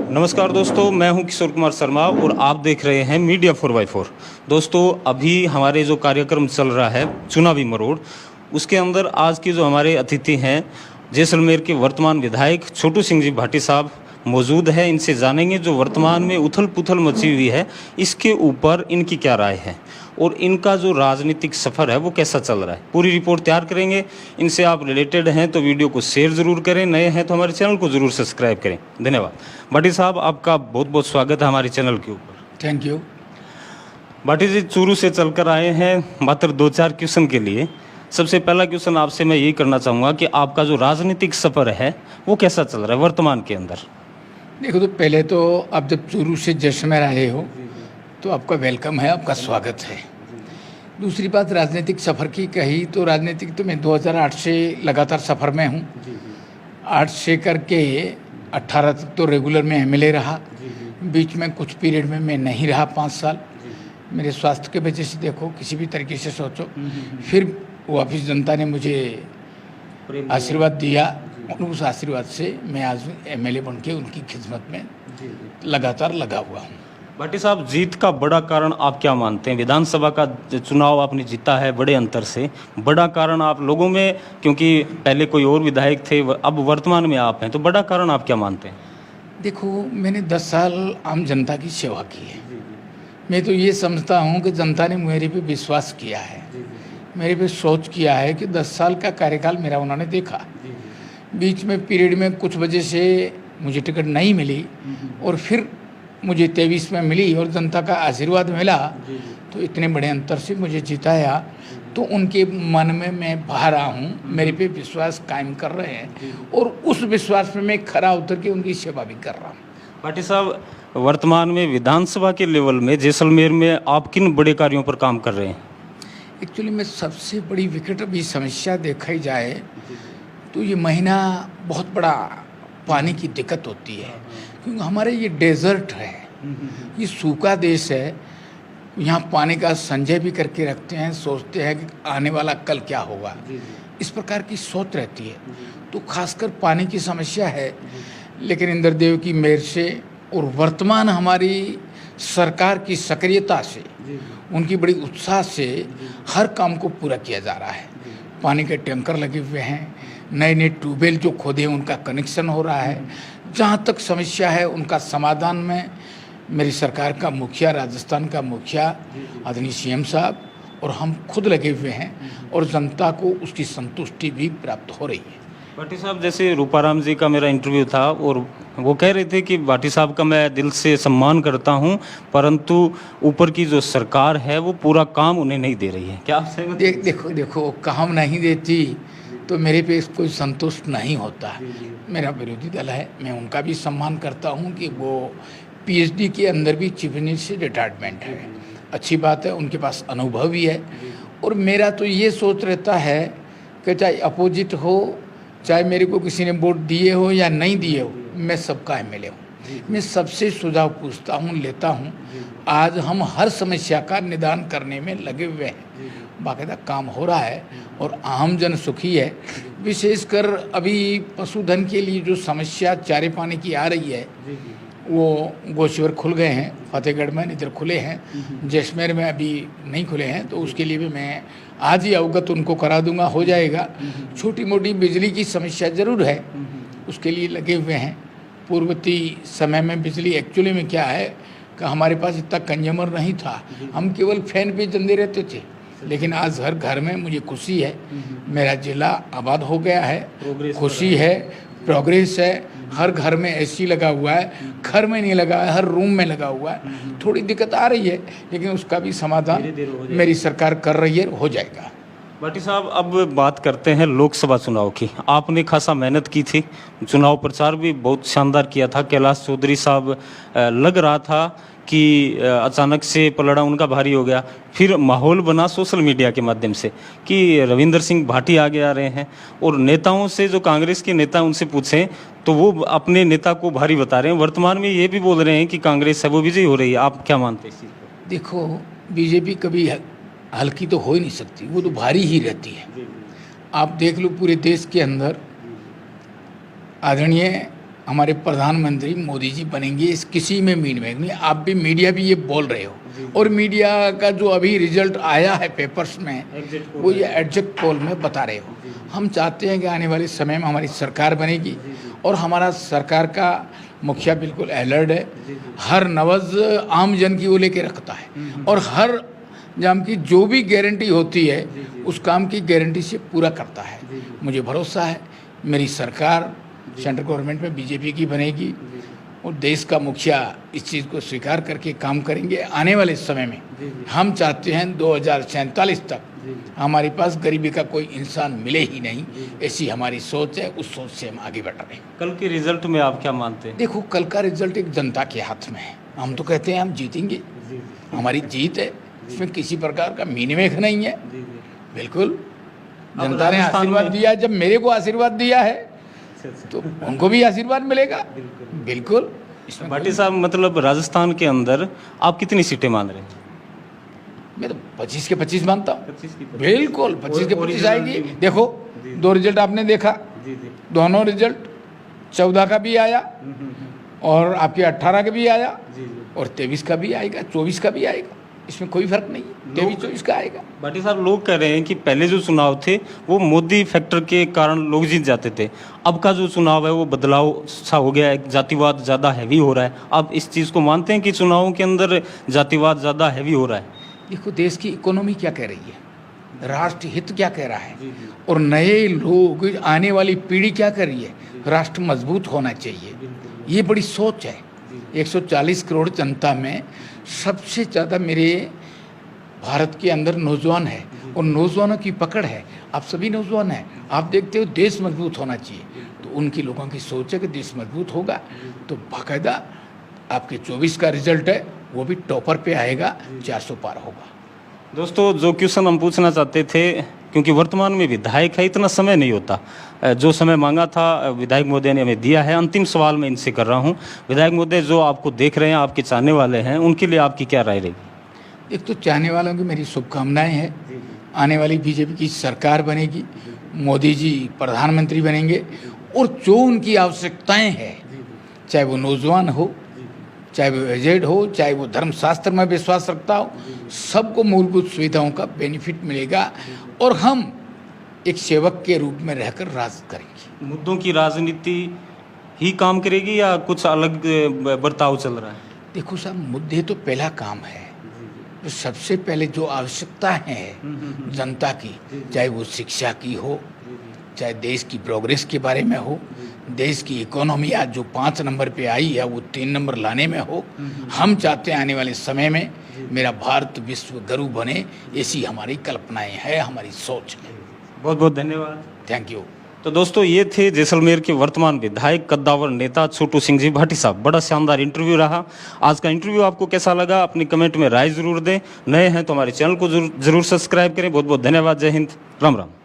नमस्कार दोस्तों, मैं हूं किशोर कुमार शर्मा और आप देख रहे हैं मीडिया 4x4। दोस्तों, अभी हमारे जो कार्यक्रम चल रहा है चुनावी मरोड़, उसके अंदर आज के जो हमारे अतिथि हैं जैसलमेर के वर्तमान विधायक छोटू सिंह जी भाटी साहब मौजूद है। इनसे जानेंगे जो वर्तमान में उथल पुथल मची हुई है इसके ऊपर इनकी क्या राय है और इनका जो राजनीतिक सफ़र है वो कैसा चल रहा है। पूरी रिपोर्ट तैयार करेंगे। इनसे आप रिलेटेड हैं तो वीडियो को शेयर ज़रूर करें, नए हैं तो हमारे चैनल को ज़रूर सब्सक्राइब करें। धन्यवाद। भाटी साहब, आपका बहुत बहुत स्वागत है हमारे चैनल के ऊपर। Thank you. भाटी जी, चूरू से चलकर आए हैं मात्र 2-4 क्वेश्चन के लिए। सबसे पहला क्वेश्चन आपसे मैं यही करना चाहूँगा कि आपका जो राजनीतिक सफ़र है वो कैसा चल रहा है वर्तमान के अंदर। देखो, तो पहले तो आप जब चूरू से जैसलमेर आए हो तो आपका वेलकम है, आपका स्वागत है। दूसरी बात राजनीतिक सफ़र की कही तो राजनीतिक तो मैं 2008 से लगातार सफ़र में हूँ। 8 से करके 18 तक तो रेगुलर में एमएलए रहा। बीच में कुछ पीरियड में मैं नहीं रहा, 5 साल। मेरे स्वास्थ्य के वजह से देखो, किसी भी तरीके से सोचो। फिर वापिस जनता ने मुझे आशीर्वाद दिया और उस आशीर्वाद से मैं आज एमएलए बन के उनकी खिदमत में लगातार लगा हुआ हूँ। भाटी साहब, जीत का बड़ा कारण आप क्या मानते हैं? विधानसभा का चुनाव आपने जीता है बड़े अंतर से, बड़ा कारण आप लोगों में, क्योंकि पहले कोई और विधायक थे, अब वर्तमान में आप हैं, तो बड़ा कारण आप क्या मानते हैं? देखो, मैंने 10 साल आम जनता की सेवा की है। मैं तो ये समझता हूँ कि जनता ने मेरे पे विश्वास किया है, मेरे पे सोच किया है कि 10 साल का कार्यकाल मेरा उन्होंने देखा। बीच में पीरियड में कुछ वजह से मुझे टिकट नहीं मिली और फिर मुझे 23 में मिली और जनता का आशीर्वाद मिला, तो इतने बड़े अंतर से मुझे जिताया। तो उनके मन में मैं बाहर आ हूँ, मेरे पे विश्वास कायम कर रहे हैं और उस विश्वास में मैं खरा उतर के उनकी सेवा भी कर रहा हूँ। भाटी साहब, वर्तमान में विधानसभा के लेवल में जैसलमेर में आप किन बड़े कार्यों पर काम कर रहे हैं? एक्चुअली में सबसे बड़ी विकट अभी समस्या देखी जाए तो ये महीना बहुत बड़ा पानी की दिक्कत होती है, क्योंकि हमारे ये डेजर्ट है, ये सूखा देश है। यहाँ पानी का संचय भी करके रखते हैं, सोचते हैं कि आने वाला कल क्या होगा, इस प्रकार की सोच रहती है। तो खासकर पानी की समस्या है, लेकिन इंद्रदेव की मेहर से और वर्तमान हमारी सरकार की सक्रियता से, उनकी बड़ी उत्साह से हर काम को पूरा किया जा रहा है। पानी के टैंकर लगे हुए हैं, नए नए ट्यूबवेल जो खोदे हैं उनका कनेक्शन हो रहा है। जहाँ तक समस्या है उनका समाधान में मेरी सरकार का मुखिया, राजस्थान का मुखिया आदरणीय सीएम साहब और हम खुद लगे हुए हैं और जनता को उसकी संतुष्टि भी प्राप्त हो रही है। भाटी साहब, जैसे रूपाराम जी का मेरा इंटरव्यू था और वो कह रहे थे कि भाटी साहब का मैं दिल से सम्मान करता हूं, परंतु ऊपर की जो सरकार है वो पूरा काम उन्हें नहीं दे रही है। क्या आप सहमत हैं? देखो, काम नहीं देती तो मेरे पे कोई संतुष्ट नहीं होता। मेरा विरोधी दल है, मैं उनका भी सम्मान करता हूं कि वो पीएचडी के अंदर भी चीफ मिनिस्टर से रिटायरमेंट है, अच्छी बात है, उनके पास अनुभव भी है। और मेरा तो ये सोच रहता है कि चाहे अपोजिट हो, चाहे मेरे को किसी ने वोट दिए हो या नहीं दिए हो, मैं सबका एमएलए हूँ। मैं सबसे सुझाव पूछता हूँ, लेता हूँ। आज हम हर समस्या का निदान करने में लगे हुए हैं, बाकायदा काम हो रहा है और आम जन सुखी है। विशेषकर अभी पशुधन के लिए जो समस्या चारे पानी की आ रही है, वो गोशिवर खुल गए हैं, फतेहगढ़ में इधर खुले हैं, जैसलमेर में अभी नहीं खुले हैं, तो उसके लिए भी मैं आज ही अवगत उनको करा दूंगा, हो जाएगा। छोटी मोटी बिजली की समस्या ज़रूर है, उसके लिए लगे हुए हैं। पूर्ववर्ती समय में बिजली एक्चुअली में क्या है कि हमारे पास इतना कंज्यूमर नहीं था, हम केवल फैन पे जंदे रहते थे, लेकिन आज हर घर में मुझे खुशी है, मेरा जिला आबाद हो गया है, खुशी है, प्रोग्रेस है। हर घर में एसी लगा हुआ है, घर में नहीं लगा है, हर रूम में लगा हुआ है। थोड़ी दिक्कत आ रही है, लेकिन उसका भी समाधान मेरी सरकार कर रही है, हो जाएगा। भाटी साहब, अब बात करते हैं लोकसभा चुनाव की। आपने खासा मेहनत की थी, चुनाव प्रचार भी बहुत शानदार किया था। कैलाश चौधरी साहब लग रहा था कि अचानक से पलड़ा उनका भारी हो गया, फिर माहौल बना सोशल मीडिया के माध्यम से कि रविंदर सिंह भाटी आगे आ रहे हैं। और नेताओं से, जो कांग्रेस के नेता उनसे पूछें तो वो अपने नेता को भारी बता रहे हैं। वर्तमान में ये भी बोल रहे हैं कि कांग्रेस है वो विजयी हो रही है। आप क्या मानते हैं इस चीज़ को? देखो, बीजेपी कभी हल्की तो हो ही नहीं सकती, वो तो भारी ही रहती है। आप देख लो, पूरे देश के अंदर आदरणीय हमारे प्रधानमंत्री मोदी जी बनेंगे, इस किसी में नहीं। आप भी मीडिया भी ये बोल रहे हो, और मीडिया का जो अभी रिजल्ट आया है पेपर्स में, वो ये एग्जिट पोल में बता रहे हो। हम चाहते हैं कि आने वाले समय में हमारी सरकार बनेगी, और हमारा सरकार का मुखिया बिल्कुल अलर्ट है, हर नवज आम जन की वो लेके रखता है, और हर काम की जो भी गारंटी होती है उस काम की गारंटी से पूरा करता है। मुझे भरोसा है मेरी सरकार सेंट्रल गवर्नमेंट में बीजेपी की बनेगी, और देश का मुखिया इस चीज़ को स्वीकार करके काम करेंगे। आने वाले समय में हम चाहते हैं 2047 तक हमारे पास गरीबी का कोई इंसान मिले ही नहीं, ऐसी हमारी सोच है। उस सोच से हम आगे बढ़ रहे हैं। कल के रिजल्ट में आप क्या मानते हैं? देखो, कल का रिजल्ट एक जनता के हाथ में है। हम तो कहते हैं हम जीतेंगे, हमारी जीत है, इसमें किसी प्रकार का मीनिमेख नहीं है। बिल्कुल जनता ने आशीर्वाद दिया, जब मेरे को आशीर्वाद दिया है तो उनको भी आशीर्वाद मिलेगा। बिल्कुल। भाटी साहब, मतलब राजस्थान के अंदर आप कितनी सीटें मान रहे हैं? मैं तो 25 के 25 मानता हूँ। बिल्कुल 25 के 25 आएगी। देखो, दो रिजल्ट आपने देखा, दोनों रिजल्ट 14 का भी आया, और आपके 18 का भी आया, और 23 का भी आएगा, 24 का भी आएगा। इसमें कोई फर्क नहीं है, 23-24 का आएगा। भाटी साहब, लोग कह रहे हैं कि पहले जो चुनाव थे वो मोदी फैक्टर के कारण लोग जीत जाते थे, अब का जो चुनाव है वो बदलाव सा हो गया है, जातिवाद ज़्यादा हैवी हो रहा है। आप इस चीज़ को मानते हैं कि चुनावों के अंदर जातिवाद ज़्यादा हैवी हो रहा है? देखो, देश की इकोनॉमी क्या कह रही है, राष्ट्र हित क्या कह रहा है, और नए लोग, आने वाली पीढ़ी क्या कर रही है, राष्ट्र मजबूत होना चाहिए, ये बड़ी सोच है। 140 करोड़ जनता में सबसे ज़्यादा मेरे भारत के अंदर नौजवान है, और नौजवानों की पकड़ है। आप सभी नौजवान हैं, आप देखते हो देश मजबूत होना चाहिए, तो उनकी लोगों की सोच है कि देश मजबूत होगा तो बाकायदा आपके 24 का रिजल्ट है वो भी टॉपर पे आएगा, 400 पार होगा। दोस्तों, जो क्वेश्चन हम पूछना चाहते थे, क्योंकि वर्तमान में विधायक है, इतना समय नहीं होता, जो समय मांगा था विधायक महोदय ने हमें दिया है। अंतिम सवाल मैं इनसे कर रहा हूं, विधायक महोदय, जो आपको देख रहे हैं, आपके चाहने वाले हैं, उनके लिए आपकी क्या राय रहेगी? एक तो चाहने वालों की मेरी शुभकामनाएं हैं, आने वाली बीजेपी की सरकार बनेगी, मोदी जी प्रधानमंत्री बनेंगे, और जो उनकी आवश्यकताएं हैं, चाहे वो नौजवान हो, चाहे वो एजेड हो, चाहे वो धर्मशास्त्र में विश्वास रखता हो, सबको मूलभूत सुविधाओं का बेनिफिट मिलेगा, और हम एक सेवक के रूप में रहकर राज करेंगे। मुद्दों की राजनीति ही काम करेगी या कुछ अलग बर्ताव चल रहा है? देखो साहब, मुद्दे तो पहला काम है, तो सबसे पहले जो आवश्यकता है जनता की, चाहे वो शिक्षा की हो, चाहे देश की प्रोग्रेस के बारे में हो, देश की इकोनॉमी आज जो 5 नंबर पे आई है वो 3 नंबर लाने में हो, हम चाहते हैं आने वाले समय में मेरा भारत विश्व गुरु बने, ऐसी हमारी कल्पनाएं है, हमारी सोच है। बहुत बहुत धन्यवाद। Thank you. तो दोस्तों, ये थे जैसलमेर के वर्तमान विधायक कद्दावर नेता छोटू सिंह जी भाटी साहब। बड़ा शानदार इंटरव्यू रहा। आज का इंटरव्यू आपको कैसा लगा, अपनी कमेंट में राय जरूर दें। नए हैं तो हमारे चैनल को जरूर सब्सक्राइब करें। बहुत बहुत धन्यवाद। जय हिंद, राम राम।